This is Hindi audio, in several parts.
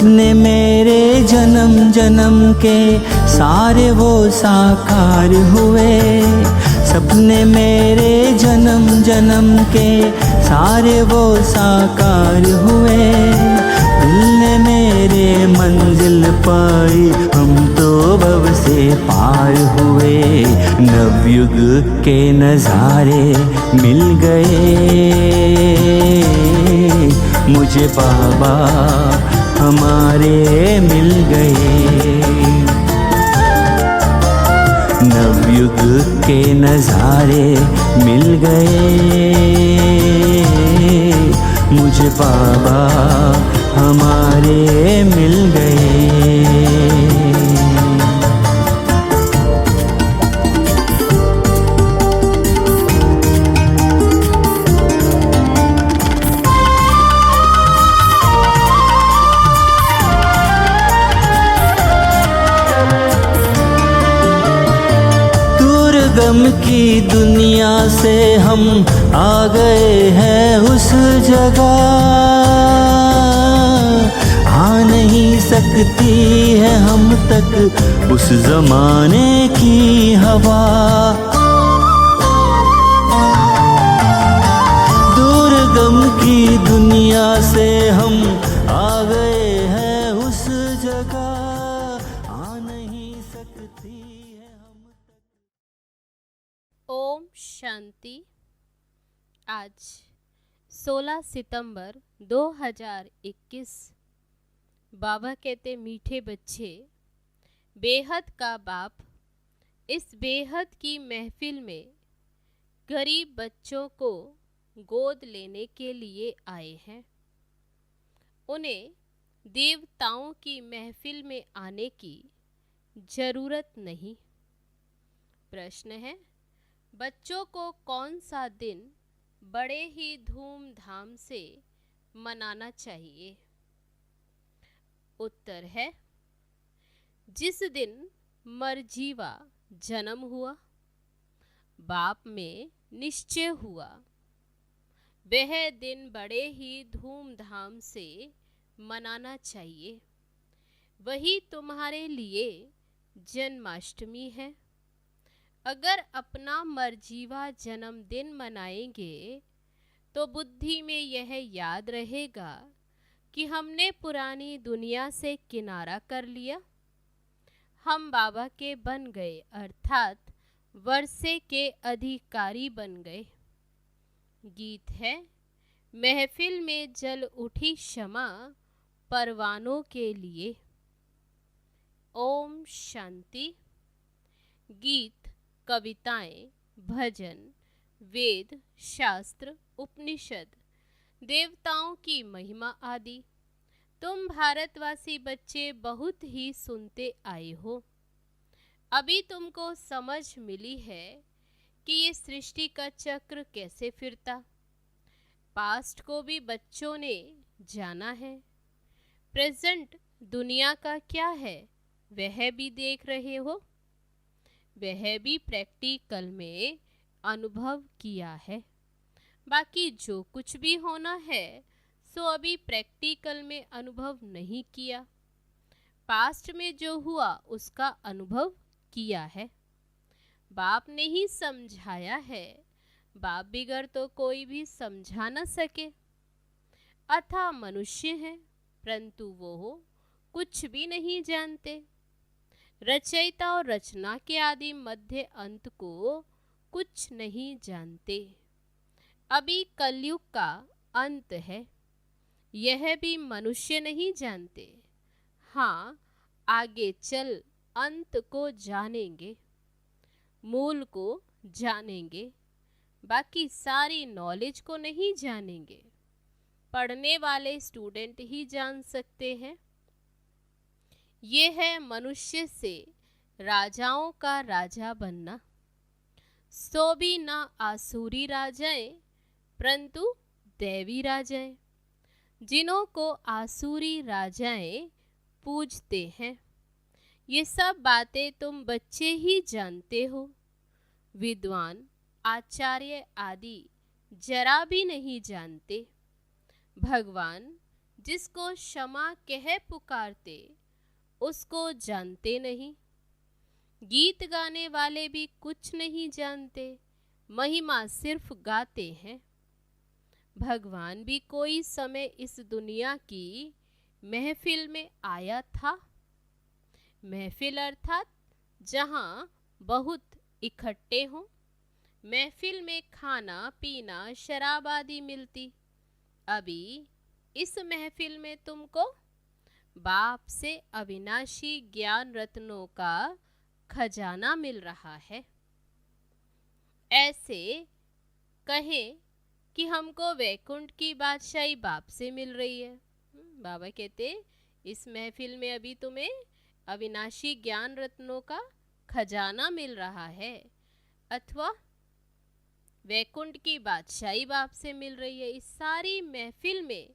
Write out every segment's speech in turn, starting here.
सपने मेरे जन्म जन्म के सारे वो साकार हुए। सपने मेरे जन्म जन्म के सारे वो साकार हुए। दिल ने मेरे मंजिल पाई, हम तो भव से पार हुए। नवयुग के नज़ारे मिल गए मुझे, बाबा हमारे मिल गए। नवयुग के नज़ारे मिल गए मुझे, बाबा हमारे मिल गए। गम की दुनिया से हम आ गए हैं उस जगह, आ नहीं सकती है हम तक उस जमाने की हवा। दूर गम की दुनिया से हम आ गए हैं उस जगह, आ नहीं सकती है हम तक। ओम शांति। आज 16 सितंबर 2021। बाबा कहते मीठे बच्चे, बेहद का बाप इस बेहद की महफिल में गरीब बच्चों को गोद लेने के लिए आए हैं। उन्हें देवताओं की महफिल में आने की जरूरत नहीं। प्रश्न है, बच्चों को कौन सा दिन बड़े ही धूमधाम से मनाना चाहिए? उत्तर है, जिस दिन मरजीवा जन्म हुआ, बाप में निश्चय हुआ, वह दिन बड़े ही धूमधाम से मनाना चाहिए। वही तुम्हारे लिए जन्माष्टमी है। अगर अपना मरजीवा जन्मदिन मनाएंगे तो बुद्धि में यह याद रहेगा कि हमने पुरानी दुनिया से किनारा कर लिया, हम बाबा के बन गए, अर्थात वर्षे के अधिकारी बन गए। गीत है, महफिल में जल उठी क्षमा परवानों के लिए। ओम शांति। गीत, कविताएं, भजन, वेद, शास्त्र, उपनिषद, देवताओं की महिमा आदि तुम भारतवासी बच्चे बहुत ही सुनते आए हो। अभी तुमको समझ मिली है कि ये सृष्टि का चक्र कैसे फिरता। पास्ट को भी बच्चों ने जाना है। प्रेजेंट दुनिया का क्या है वह भी देख रहे हो, वह भी प्रैक्टिकल में अनुभव किया है। बाकी जो कुछ भी होना है सो अभी प्रैक्टिकल में अनुभव नहीं किया। पास्ट में जो हुआ उसका अनुभव किया है। बाप ने ही समझाया है, बाप बिगर तो कोई भी समझा न सके। अथा मनुष्य हैं परंतु वो कुछ भी नहीं जानते। रचयिता और रचना के आदि मध्य अंत को कुछ नहीं जानते। अभी कलयुग का अंत है, यह भी मनुष्य नहीं जानते। हाँ, आगे चल अंत को जानेंगे, मूल को जानेंगे, बाकी सारी नॉलेज को नहीं जानेंगे। पढ़ने वाले स्टूडेंट ही जान सकते हैं। ये है मनुष्य से राजाओं का राजा बनना। सो भी ना आसुरी राजाएं परंतु दैवी राजाएं, जिन्हों को आसुरी राजाएं पूजते हैं। ये सब बातें तुम बच्चे ही जानते हो। विद्वान, आचार्य आदि जरा भी नहीं जानते। भगवान जिसको क्षमा कह पुकारते उसको जानते नहीं। गीत गाने वाले भी कुछ नहीं जानते, महिमा सिर्फ गाते हैं। भगवान भी कोई समय इस दुनिया की महफिल में आया था। महफिल अर्थात जहाँ बहुत इकट्ठे हों। महफिल में खाना पीना शराब आदि मिलती। अभी इस महफिल में तुमको बाप से अविनाशी ज्ञान रत्नों का खजाना मिल रहा है। ऐसे कहें कि हमको वैकुंठ की बादशाही बाप से मिल रही है। बाबा कहते इस महफिल में अभी तुम्हें अविनाशी ज्ञान रत्नों का खजाना मिल रहा है, अथवा वैकुंठ की बादशाही बाप से मिल रही है। इस सारी महफिल में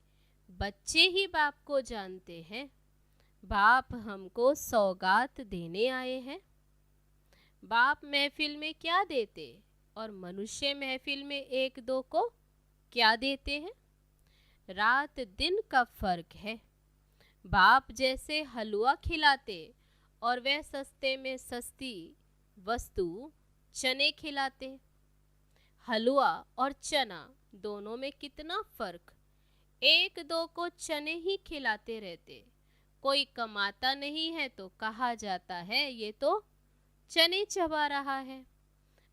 बच्चे ही बाप को जानते हैं। बाप हमको सौगात देने आए हैं। बाप महफिल में क्या देते और मनुष्य महफिल में एक दो को क्या देते हैं? रात दिन का फर्क है। बाप जैसे हलवा खिलाते और वह सस्ते में सस्ती वस्तु चने खिलाते। हलवा और चना दोनों में कितना फर्क। एक दो को चने ही खिलाते रहते। कोई कमाता नहीं है तो कहा जाता है ये तो चने चबा रहा है।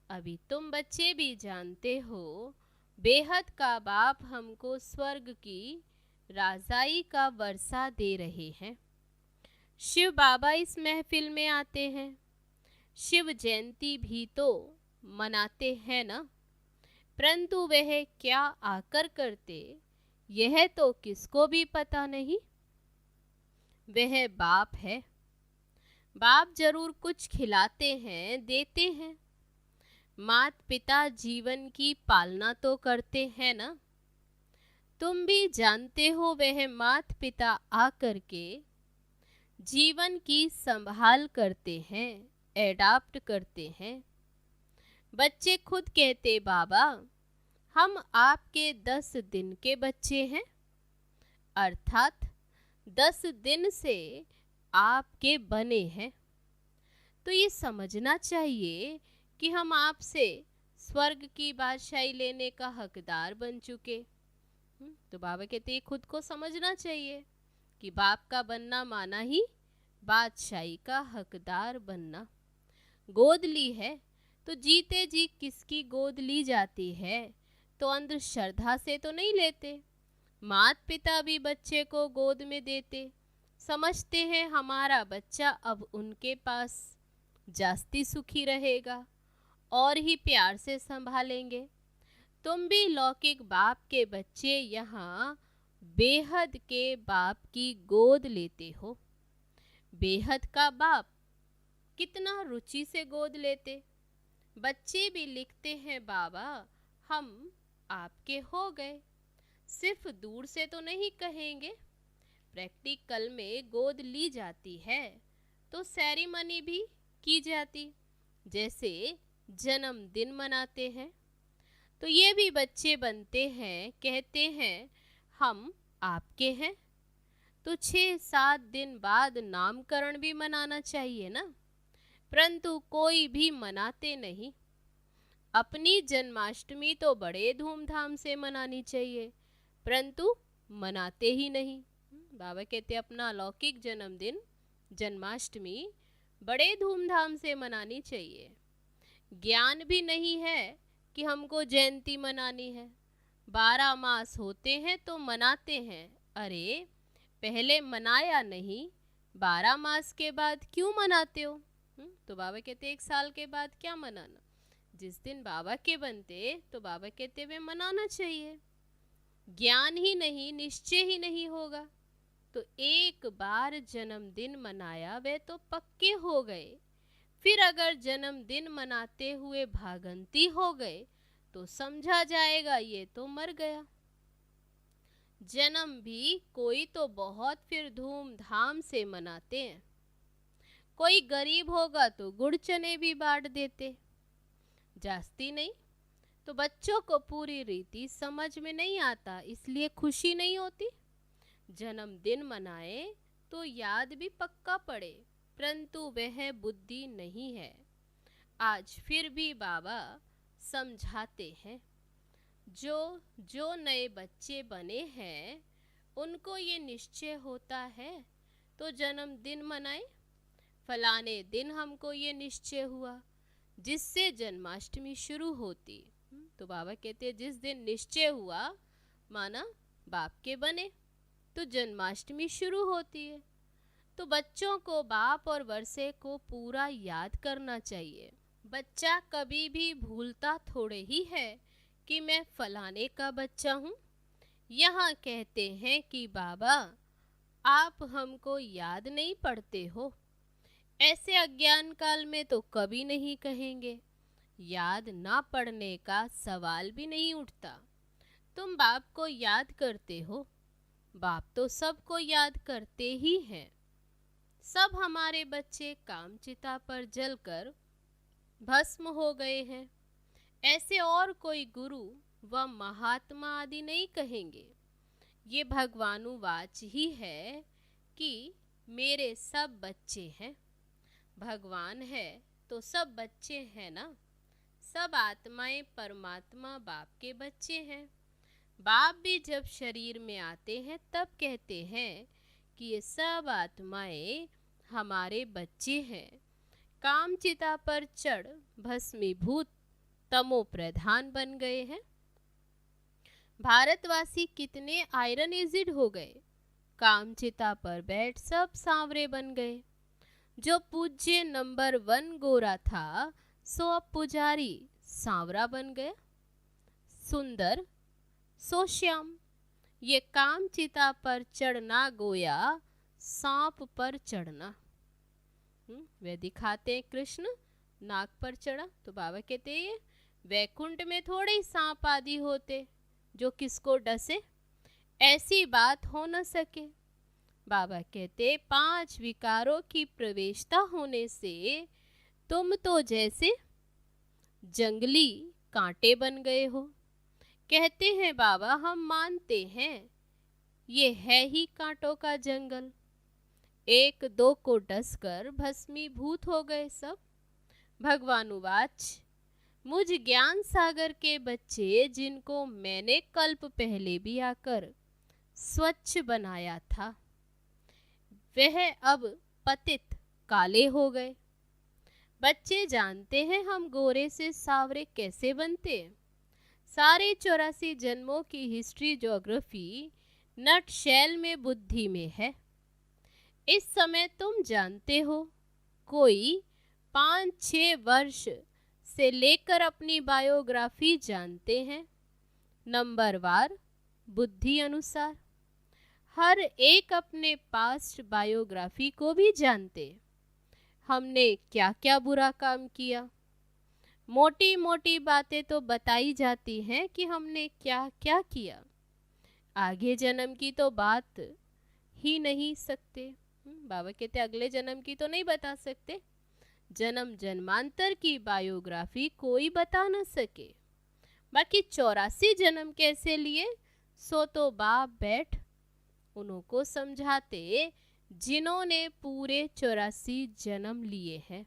अभी तुम बच्चे भी जानते हो बेहद का बाप हमको स्वर्ग की राजाई का वर्षा दे रहे हैं। शिव बाबा इस महफिल में आते हैं। शिव जयंती भी तो मनाते हैं ना, परंतु वह क्या आकर करते यह तो किसको भी पता नहीं। वह बाप है। बाप जरूर कुछ खिलाते हैं, देते हैं। मात पिता जीवन की पालना तो करते हैं ना। तुम भी जानते हो वह मात पिता आकर के जीवन की संभाल करते हैं, एडाप्ट करते हैं। बच्चे खुद कहते बाबा हम आपके 10 दिन के बच्चे हैं, अर्थात 10 दिन से आपके बने हैं। तो ये समझना चाहिए कि हम आपसे स्वर्ग की बादशाही लेने का हकदार बन चुके। तो बाबा कहते हैं खुद को समझना चाहिए कि बाप का बनना माना ही बादशाही का हकदार बनना। गोद ली है तो जीते जी किसकी गोद ली जाती है? तो अंधश्रद्धा से तो नहीं लेते। मात पिता भी बच्चे को गोद में देते, समझते हैं हमारा बच्चा अब उनके पास जास्ती सुखी रहेगा और ही प्यार से संभालेंगे। तुम भी लौकिक बाप के बच्चे यहाँ बेहद के बाप की गोद लेते हो। बेहद का बाप कितना रुचि से गोद लेते। बच्चे भी लिखते हैं बाबा हम आपके हो गए। सिर्फ दूर से तो नहीं कहेंगे, प्रैक्टिकल में गोद ली जाती है तो सेरेमनी भी की जाती, जैसे जन्मदिन मनाते हैं। तो ये भी बच्चे बनते हैं, कहते हैं हम आपके हैं। तो 6-7 दिन बाद नामकरण भी मनाना चाहिए ना, परंतु कोई भी मनाते नहीं। अपनी जन्माष्टमी तो बड़े धूमधाम से मनानी चाहिए, परंतु मनाते ही नहीं। बाबा कहते अपना अलौकिक जन्मदिन जन्माष्टमी बड़े धूमधाम से मनानी चाहिए। ज्ञान भी नहीं है कि हमको जयंती मनानी है। 12 मास होते हैं तो मनाते हैं। अरे पहले मनाया नहीं, 12 मास के बाद क्यों मनाते हो? तो बाबा कहते 1 साल के बाद क्या मनाना। जिस दिन बाबा के बनते तो बाबा कहते वे मनाना चाहिए। ज्ञान ही नहीं, निश्चय ही नहीं होगा तो एक बार जन्मदिन मनाया वे तो पक्के हो गए। फिर अगर जन्मदिन मनाते हुए भागंती हो गए तो समझा जाएगा ये तो मर गया। जन्म भी कोई तो बहुत फिर धूमधाम से मनाते हैं। कोई गरीब होगा तो गुड़ चने भी बांट देते, जास्ती नहीं। तो बच्चों को पूरी रीति समझ में नहीं आता, इसलिए खुशी नहीं होती। जन्मदिन मनाए तो याद भी पक्का पड़े, परंतु वह बुद्धि नहीं है। आज फिर भी बाबा समझाते हैं, जो जो नए बच्चे बने हैं उनको ये निश्चय होता है तो जन्मदिन मनाए। फलाने दिन हमको ये निश्चय हुआ, जिससे जन्माष्टमी शुरू होती। तो बाबा कहते हैं जिस दिन निश्चय हुआ, माना बाप के बने, तो जन्माष्टमी शुरू होती है। तो बच्चों को बाप और वर्षे को पूरा याद करना चाहिए। बच्चा कभी भी भूलता थोड़े ही है कि मैं फलाने का बच्चा हूँ। यहाँ कहते हैं कि बाबा आप हमको याद नहीं पड़ते हो। ऐसे अज्ञान काल में तो कभी नहीं कहेंगे, याद ना पड़ने का सवाल भी नहीं उठता। तुम बाप को याद करते हो, बाप तो सबको याद करते ही हैं। सब हमारे बच्चे कामचिता पर जलकर भस्म हो गए हैं। ऐसे और कोई गुरु व महात्मा आदि नहीं कहेंगे। ये भगवानुवाच ही है कि मेरे सब बच्चे हैं। भगवान है तो सब बच्चे हैं ना। सब आत्माएं परमात्मा बाप के बच्चे हैं। बाप भी जब शरीर में आते हैं तब कहते हैं कि ये सब आत्माएं हमारे बच्चे हैं। कामचिता पर चढ़ भस्मीभूत तमो प्रधान बन गए हैं। भारतवासी कितने आयरन एजिड हो गए। कामचिता पर बैठ सब सांवरे बन गए। जो पूज्य नंबर 1 गोरा था सो अब पुजारी सांवरा बन गया। सुंदर सो श्याम। ये कामचिता पर चढ़ना गोया सांप पर चढ़ना। वे दिखाते हैं कृष्ण नाग पर चढ़ा, तो बाबा कहते हैं वैकुंठ में थोड़े ही सांप आदि होते जो किसको डसे। ऐसी बात हो न सके। बाबा कहते 5 विकारों की प्रवेशता होने से तुम तो जैसे जंगली कांटे बन गए हो। कहते हैं बाबा हम मानते हैं ये है ही कांटों का जंगल। 1-2 को डसकर भस्मीभूत हो गए सब। भगवानुवाच मुझ ज्ञान सागर के बच्चे जिनको मैंने कल्प पहले भी आकर स्वच्छ बनाया था, वह अब पतित काले हो गए। बच्चे जानते हैं हम गोरे से सावरे कैसे बनते हैं। सारे 84 जन्मों की हिस्ट्री ज्योग्राफी नट शैल में बुद्धि में है। इस समय तुम जानते हो कोई 5-6 वर्ष से लेकर अपनी बायोग्राफी जानते हैं, नंबरवार बुद्धि अनुसार। हर एक अपने पास्ट बायोग्राफी को भी जानते। हमने क्या क्या बुरा काम किया। मोटी मोटी बातें तो बताई जाती हैं कि हमने क्या क्या किया, आगे जन्म की तो बात ही नहीं सकते। बाबा कहते अगले जन्म की तो नहीं बता सकते। जन्म जन्मांतर की बायोग्राफी कोई बता न सके। बाकी 84 जन्म कैसे लिए सो तो बाप बैठ उनको समझाते जिन्होंने पूरे 84 जन्म लिए हैं।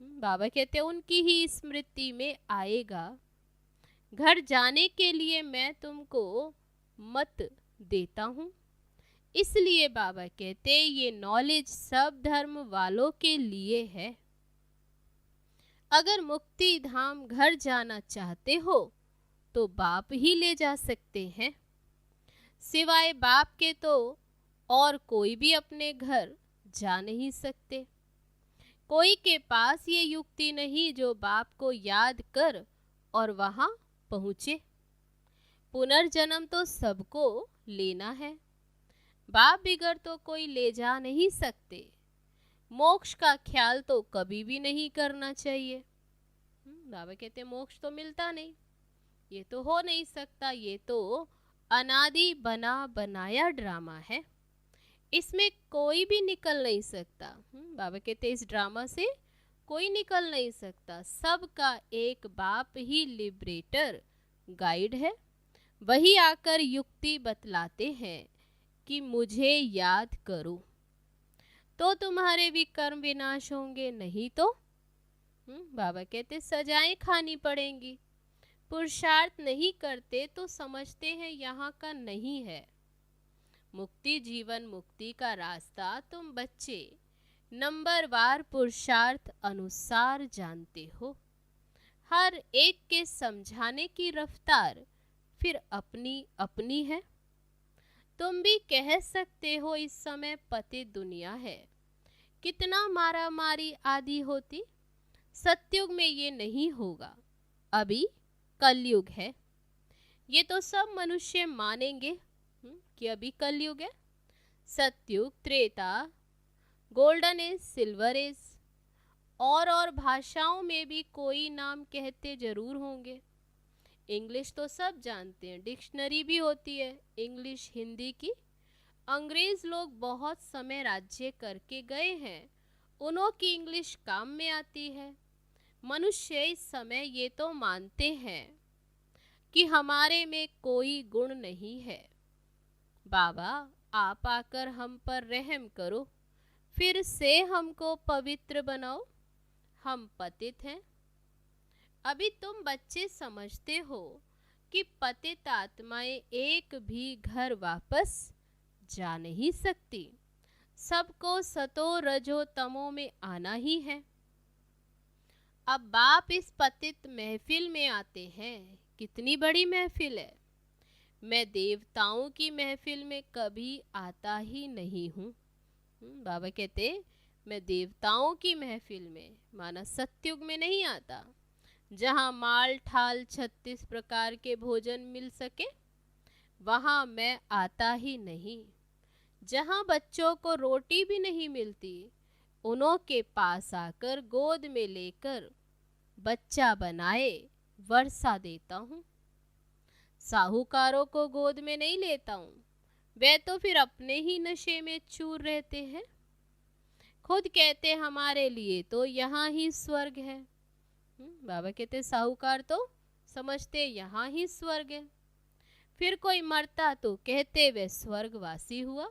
बाबा कहते उनकी ही स्मृति में आएगा। घर जाने के लिए मैं तुमको मत देता हूँ। इसलिए बाबा कहते ये नॉलेज सब धर्म वालों के लिए है। अगर मुक्ति धाम घर जाना चाहते हो तो बाप ही ले जा सकते हैं। सिवाय बाप के तो और कोई भी अपने घर जा नहीं सकते। कोई के पास ये युक्ति नहीं जो बाप को याद कर और वहां पहुँचे। पुनर्जन्म तो सबको लेना है। बाप बिगर तो कोई ले जा नहीं सकते। मोक्ष का ख्याल तो कभी भी नहीं करना चाहिए। बाबा कहते मोक्ष तो मिलता नहीं, ये तो हो नहीं सकता, ये तो अनादि बना बनाया ड्रामा है, इसमें कोई भी निकल नहीं सकता। बाबा कहते इस ड्रामा से कोई निकल नहीं सकता। सबका एक बाप ही लिबरेटर गाइड है। वही आकर युक्ति बतलाते हैं। कि मुझे याद करो, तो तुम्हारे भी कर्म विनाश होंगे, नहीं तो बाबा कहते सजाएं खानी पड़ेंगी। पुरुषार्थ नहीं करते तो समझते हैं यहाँ का नहीं है। मुक्ति जीवन मुक्ति का रास्ता तुम बच्चे नंबरवार पुरुषार्थ अनुसार जानते हो। हर एक के समझाने की रफ्तार फिर अपनी अपनी है। तुम भी कह सकते हो इस समय पतित दुनिया है, कितना मारा मारी आदि होती। सतयुग में ये नहीं होगा, अभी कलयुग है। ये तो सब मनुष्य मानेंगे कि अभी कलयुग है। Satyug, Treta, golden age, silver age, और भाषाओं में भी कोई नाम कहते जरूर होंगे। इंग्लिश तो सब जानते हैं, डिक्शनरी भी होती है इंग्लिश हिंदी की। अंग्रेज लोग बहुत समय राज्य करके गए हैं, उन्हों की इंग्लिश काम में आती है। मनुष्य इस समय ये तो मानते हैं कि हमारे में कोई गुण नहीं है। बाबा आप आकर हम पर रहम करो, फिर से हमको पवित्र बनाओ, हम पतित हैं। अभी तुम बच्चे समझते हो कि पतित आत्माएं एक भी घर वापस जा नहीं सकती, सबको सतो रजो तमो में आना ही है। अब बाप इस पतित महफिल में आते हैं, कितनी बड़ी महफिल है। मैं देवताओं की महफिल में कभी आता ही नहीं हूँ। बाबा कहते मैं देवताओं की महफिल में, माना सतयुग में नहीं आता, जहाँ माल ठाल 36 प्रकार के भोजन मिल सके, वहाँ मैं आता ही नहीं। जहाँ बच्चों को रोटी भी नहीं मिलती, उन्हों के पास आकर गोद में लेकर बच्चा बनाए वर्षा देता हूँ। साहूकारों को गोद में नहीं लेता हूँ, वे तो फिर अपने ही नशे में चूर रहते हैं। खुद कहते हमारे लिए तो यहाँ ही स्वर्ग है। बाबा कहते साहूकार तो समझते यहाँ ही स्वर्ग है, फिर कोई मरता तो कहते वे स्वर्गवासी हुआ,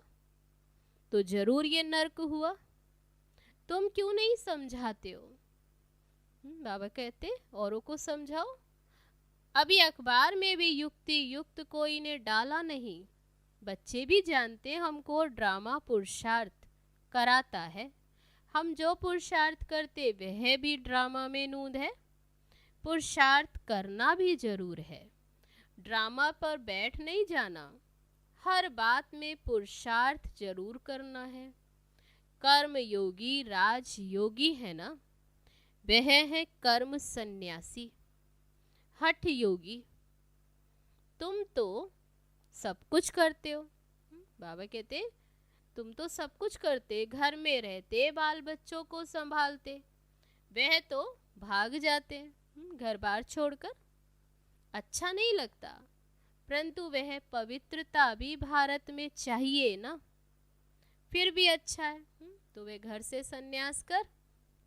तो जरूर ये नर्क हुआ। तुम क्यों नहीं समझाते हो? बाबा कहते औरों को समझाओ। अभी अखबार में भी युक्ति युक्त कोई ने डाला नहीं। बच्चे भी जानते हमको ड्रामा पुरुषार्थ कराता है। हम जो पुरुषार्थ करते वह भी ड्रामा में नूंद है। पुरुषार्थ करना भी जरूर है, ड्रामा पर बैठ नहीं जाना। हर बात में पुरुषार्थ जरूर करना है। कर्म योगी राज योगी है ना, वह है कर्म सन्यासी हठ योगी। तुम तो सब कुछ करते हो। बाबा कहते तुम तो सब कुछ करते, घर में रहते, बाल बच्चों को संभालते, वह तो भाग जाते घर बार छोड़कर। अच्छा नहीं लगता, परंतु वह पवित्रता भी भारत में चाहिए ना, फिर भी अच्छा है। तो वे घर से संन्यास कर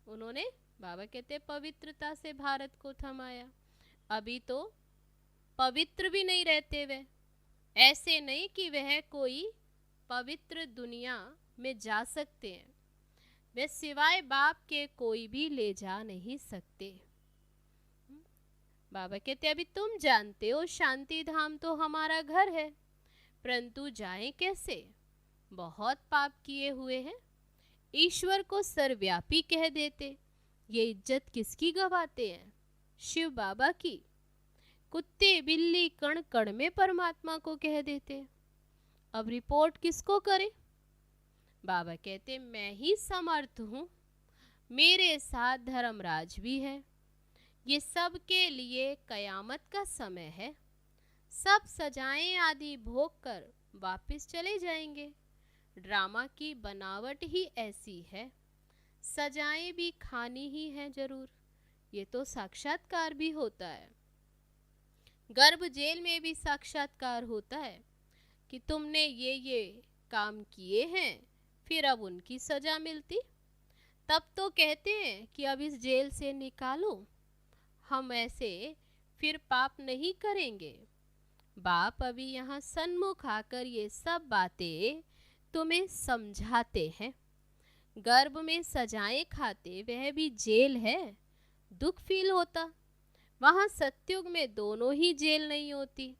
उन्होंने, बाबा कहते पवित्रता से भारत को थमाया। अभी तो पवित्र भी नहीं रहते वे। ऐसे नहीं कि वह कोई पवित्र दुनिया में जा सकते हैं, वे सिवाय बाप के कोई भी ले जा नहीं सकते। बाबा कहते अभी तुम जानते हो शांति धाम तो हमारा घर है, परंतु जाएं कैसे? बहुत पाप किए हुए हैं। ईश्वर को सर्वव्यापी कह देते, ये इज्जत किसकी गवाते हैं? शिव बाबा की। कुत्ते बिल्ली कण कण में परमात्मा को कह देते, अब रिपोर्ट किसको करे? बाबा कहते मैं ही समर्थ हूँ, मेरे साथ धर्मराज भी है। ये सब के लिए कयामत का समय है। सब सजाएं आदि भोग कर वापस चले जाएंगे। ड्रामा की बनावट ही ऐसी है, सजाएं भी खानी ही है जरूर। ये तो साक्षात्कार भी होता है। गर्भ जेल में भी साक्षात्कार होता है कि तुमने ये काम किए हैं, फिर अब उनकी सजा मिलती। तब तो कहते हैं कि अब इस जेल से निकालो, हम ऐसे फिर पाप नहीं करेंगे। बाप अभी यहाँ सन्मुख आकर ये सब बातें तुम्हें समझाते हैं। गर्भ में सजाएं खाते वह भी जेल है, दुख फील होता। वहाँ सत्युग में दोनों ही जेल नहीं होती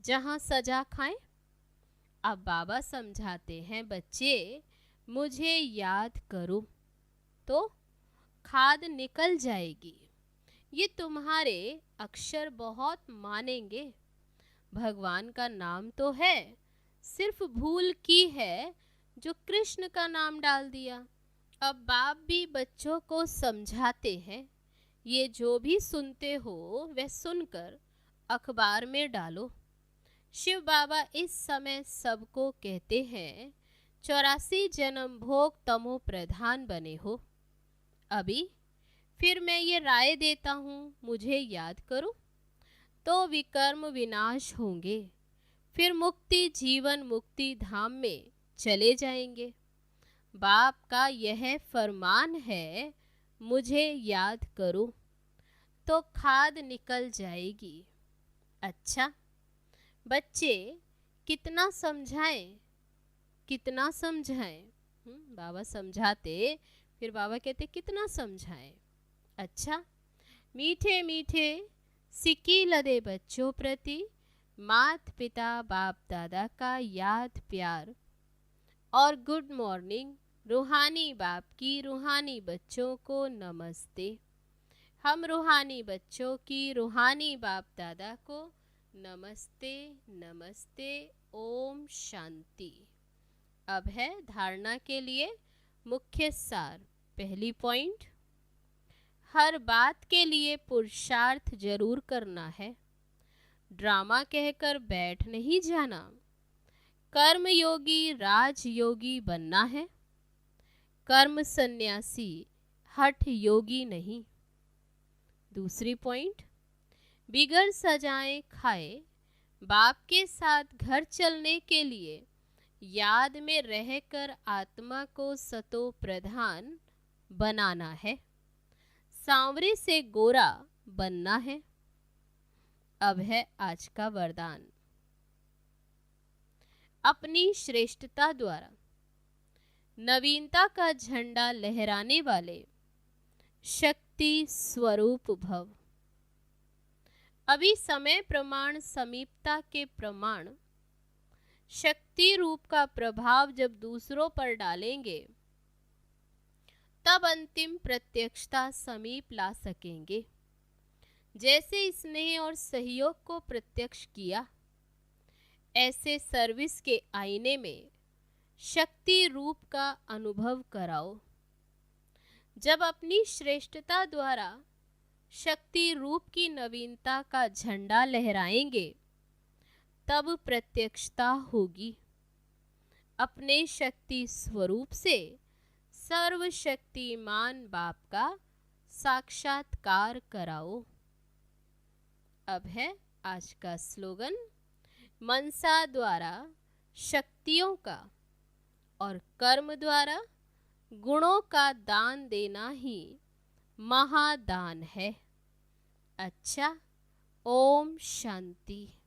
जहाँ सजा खाएं। अब बाबा समझाते हैं, बच्चे मुझे याद करो तो खाद निकल जाएगी। ये तुम्हारे अक्षर बहुत मानेंगे। भगवान का नाम तो है, सिर्फ भूल की है जो कृष्ण का नाम डाल दिया। अब बाप भी बच्चों को समझाते हैं, ये जो भी सुनते हो वह सुनकर अखबार में डालो। शिव बाबा इस समय सबको कहते हैं 84 जन्म भोग तमो प्रधान बने हो। अभी फिर मैं ये राय देता हूँ, मुझे याद करो तो विकर्म विनाश होंगे, फिर मुक्ति जीवन मुक्ति धाम में चले जाएंगे। बाप का यह फरमान है, मुझे याद करो तो खाद निकल जाएगी। अच्छा बच्चे कितना समझाएं, कितना समझाएं? बाबा समझाते, फिर बाबा कहते कितना समझाएं। अच्छा, मीठे मीठे सिक्की लदे बच्चों प्रति मात पिता बाप दादा का याद प्यार और गुड मॉर्निंग। रूहानी बाप की रूहानी बच्चों को नमस्ते। हम रूहानी बच्चों की रूहानी बाप दादा को नमस्ते नमस्ते। ओम शांति। अब है धारणा के लिए मुख्य सार। पहली पॉइंट, हर बात के लिए पुरुषार्थ जरूर करना है, ड्रामा कहकर बैठ नहीं जाना। कर्म योगी राजयोगी बनना है, कर्म सन्यासी हठ योगी नहीं। दूसरी पॉइंट, बिगड़ सजाएं खाए बाप के साथ घर चलने के लिए याद में रहकर आत्मा को सतो प्रधान बनाना है, सांवरे से गोरा बनना है। अब है आज का वरदान। अपनी श्रेष्ठता द्वारा नवीनता का झंडा लहराने वाले शक्ति स्वरूप भव। अभी समय प्रमाण समीपता के प्रमाण शक्ति रूप का प्रभाव जब दूसरों पर डालेंगे तब अंतिम प्रत्यक्षता समीप ला सकेंगे। जैसे स्नेह और सहयोग को प्रत्यक्ष किया, ऐसे सर्विस के आईने में शक्ति रूप का अनुभव कराओ। जब अपनी श्रेष्ठता द्वारा शक्ति रूप की नवीनता का झंडा लहराएंगे तब प्रत्यक्षता होगी। अपने शक्ति स्वरूप से सर्वशक्तिमान बाप का साक्षात्कार कराओ। अब है आज का स्लोगन। मनसा द्वारा शक्तियों का और कर्म द्वारा गुणों का दान देना ही महादान है। अच्छा, ओम शांति।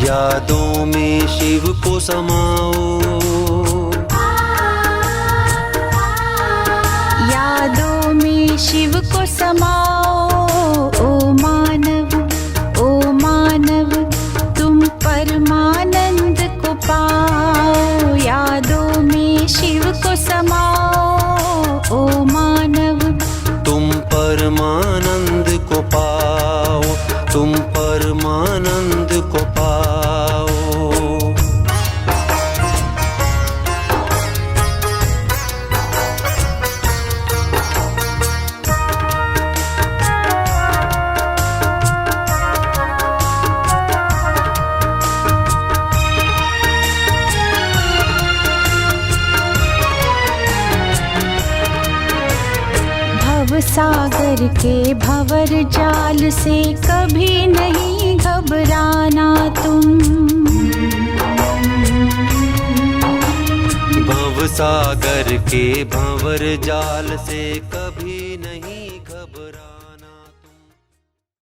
यादों में शिव को समाओ, यादों में शिव को समाओ। ओ मानव तुम परमानंद को पाओ। यादों में शिव को समाओ। ओ मानव तुम परमानंद को पाओ, तुम परमानंद को पाओ। सागर के भंवर जाल से कभी नहीं घबराना तुम। भव सागर के भंवर जाल से कभी